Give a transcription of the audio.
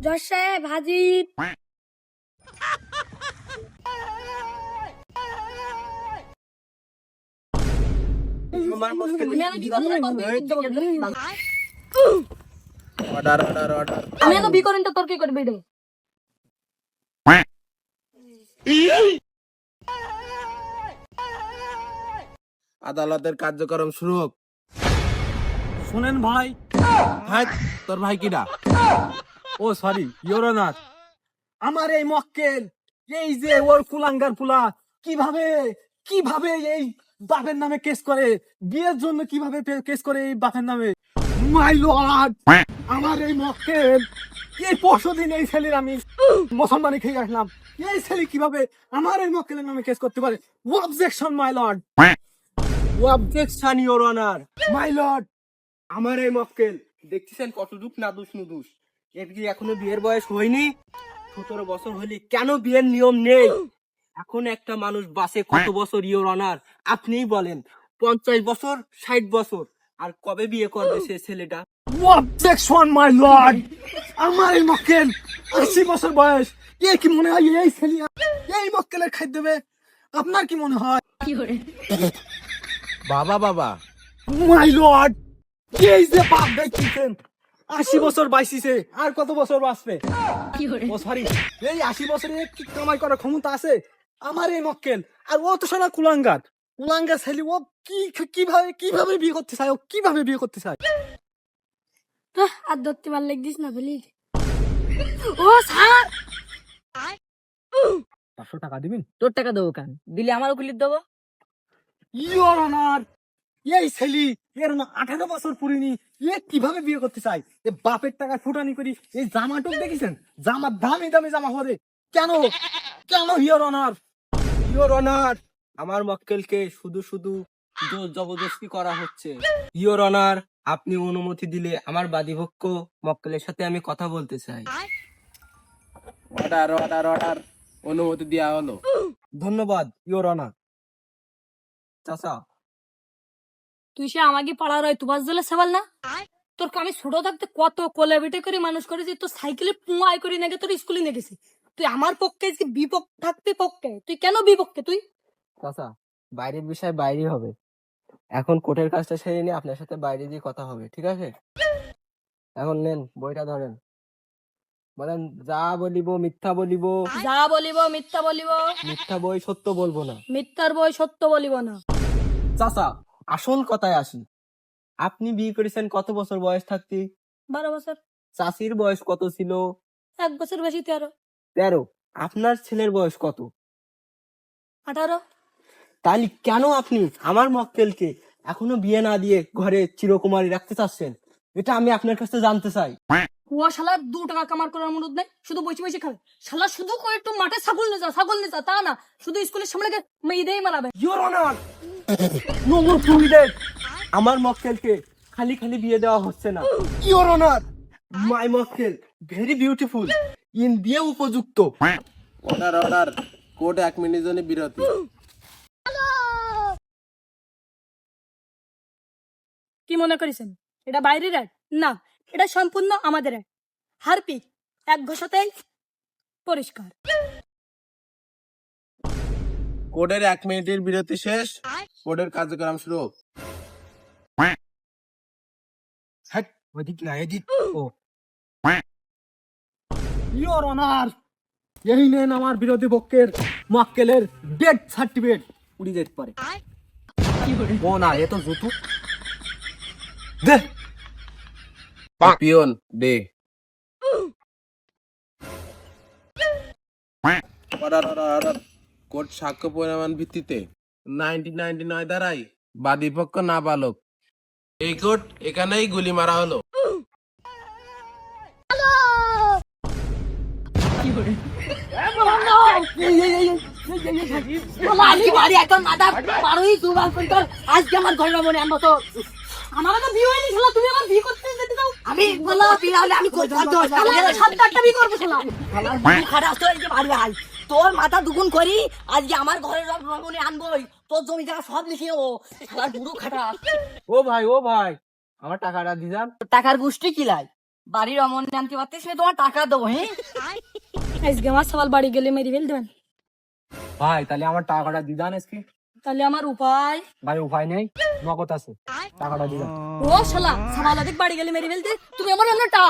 জজ সাহেব হাজির। Order order order. আমি এত বি করেন তো তোর কি করবি রে? আদালতের কার্যক্রম শুরু হোক। শুনেন ভাই, হাই, তোর ভাই কিডা? ও সরি ইওর অনার, আমার এই মক্কেল, এই যে ওর কুলাঙ্গার পুলা কিভাবে কিভাবে এই বাপের নামে কেস করে, বিয়ের জন্য কিভাবে কেস করে এই বাপের নামে। মাই লর্ড, আমার এই মক্কেল, এই পরশুদিন এই ছেলের আমি মুসলমানি খেয়ে আসলাম, এই ছেলে কিভাবে আমার এই মক্কেলের নামে কেস করতে পারে? Objection my lord, objection your honour. My lord, আমার এই মক্কেল দেখতেছেন কতটুক নাদুস নুদুস, এর কি এখনো বিয়ের বয়স হয়নি? 17 বছর হলে কেন বিয়ের নিয়ম নেই? এখন একটা মানুষ বাসে কত বছর ইওর অনার আপনিই বলেন? 50 বছর, 60 বছর, আর কবে বিয়ে করবে সে ছেলেটা? অবজেকশন মাই লর্ড, আমার এই মক্কেল 80 বছর বয়স, এ কি মনে হয় এই ছেলে এই মক্কেলের খাই দেবে? আপনার কি মনে হয়? বাবা বাবা, মাই লর্ড, এই যে বাপ দেখতেছেন 80 বছর বাইসিছে, আর কত বছর বাঁচবে? ও সরি, এই 80 বছরে কি কামাই করার ক্ষমতা আছে আমার এই মক্কেল? আর ও তো শালা কুলাঙ্গার, কুলাঙ্গার ছেলে, ও কি কিভাবে কিভাবে বিয়ে করতে চায়? ও কিভাবে বিয়ে করতে চায়? আর ধরতে পারলে দিস না প্লিজ। ও স্যার, 500 টাকা দিবেন? তোর টাকা দেবো কেন? দিলে আমার উকিলির দেবো। ইওর অনার, এই ছেলে এর না 18 বছর পুরিনি, এ কিভাবে বিয়ে করতে চায়? এ বাপের টাকা ফুটানি করি এই জামাটুক দেখেছেন? জামা দামি দামি জামা পরে কেন? কেন ইওর অনার? ইওর অনার, আমার মক্কেলকে শুধু শুধু জোর জবরদস্তি করা হচ্ছে। ইওর অনার, আপনি অনুমতি দিলে আমার বাদীপক্ষ মক্কেলের সাথে আমি কথা বলতে চাই। Order order order. অনুমতি দেওয়া হলো। ধন্যবাদ ইওর অনার। চাচা, তুই সে আমাকে পাড়ার হয় তুবাস দিলে সেবাল না? তোর আমি ছোট থাকতে কত কোলে বেটে করে মানুষ করেছি, তোর সাইকেলে পুয়াই করে নাকি তোর স্কুলে নিয়ে গেছি। তুই আমার পক্ষে বিপক্ষে থাকতে পক্ষে, তুই কেন বিপক্ষে? তুই চাচা, বাইরের বিষয় বাইরে হবে, এখন কোর্টের কাজটা সেরে নিয়ে আপনার সাথে বাইরে দিয়ে কথা হবে, ঠিক আছে? এখন নেন বইটা ধরেন, বলেন যা বলিব মিথ্যা বলিব, যা বলিব মিথ্যা বলিব, মিথ্যা বই সত্য বলবো না। মিথ্যার বই সত্য বলিব না। চাচা, আসল কথায় আসি, আপনি বিয়ে করেছেন কত বছর বয়স থাকতে? 12 বছর। চাষির বয়স কত ছিল? 1 বছর বেশি 13। 13। আপনার ছেলের বয়স কত? 18। তাহলে কেন আপনি আমার মক্কেলকে এখনো বিয়ে না দিয়ে ঘরে চিরকুমারী রাখতে চাচ্ছেন? এটা আমি আপনার কাছে জানতে চাই। হুয়া শালা 2 টাকা কামার করার অনুরোধ নাই, শুধু বসে বসে খাবে। শালা শুধু করে একটু মাঠে ছাগল নিয়ে যা তা না, শুধু স্কুলের সামনে গিয়ে মেয়েদেরই মারাবে। Your honour, no more provident, আমার মক্কেলকে খালি খালি বিয়ে দেওয়া হচ্ছে না। ইওর অনার, মাই মক্কেল ভেরি বিউটিফুল, ইন বিয়ে উপযুক্ত। Order order. কোর্ট 1 মিনিট জন্য বিরতি। কি মনে করেছেন এটা বাইরের অ্যাড? না, এটা সম্পূর্ণ আমাদের অ্যাড। হারপিক 1 ঘষাতেই পরিষ্কার। কোর্টের 1 মিনিটের বিরতি শেষ। কোর্টের কার্যক্রম শুরু হোক। হ্যাট, ওদিক না এদিক। ও ইওর অনার, এই নেন আমার বিরোধী পক্ষের মক্কেলের ডেথ সার্টিফিকেট। উড়ি যেতে পারে। ও না, এ তো জুতু দে। পিয়ন দে। Order order order. কোর্ট সাক্ষ্য পরিমাণ ভিত্তিতে 1999 ধারায় বাদীপক্ষ নাবালক। এই কোর্ট এখানেই গুলি মারা হলো। আজকে আমার ঘরে মনে আনবো তো। আমার তো বিয়ে হয়নি শালা, তুমি আমার বিয়ে করতে যেতে দাও। আমি বলা বিয়ে হলে আমি কই করতে হবে? শালা 7-8টা বিয়ে করবে শালা। শালার বুড়ি খাটাস তো, এই যে বাড়ি আই তোর মাথা দুগুন করি, আজকে আমার ঘরের রমণী আনবই, তোর জমি জায়গা সব লিখে নেবো। শালার বুড়ো খাটাস। ও ভাই, ও ভাই, আমার টাকাটা দিলাম। টাকার গোষ্ঠী কিলাই বাড়ির অমনে আনতে পারতিস না, তোমার টাকা দেবো। হ্যাঁ, আজকে আমার সবাল বাড়ি গেলে মেরে ফেল দেবেন। ভাই তাহলে আমার টাকাটা দিদান আজকে। তাহলে আমার উপায়? ভাই উপায় নেই, নগদ আছে, টাকাটা দিদান। ও শালা সবাল বাড়ি গেলে মেরে ফেলতে, তুমি আমার অন্যটা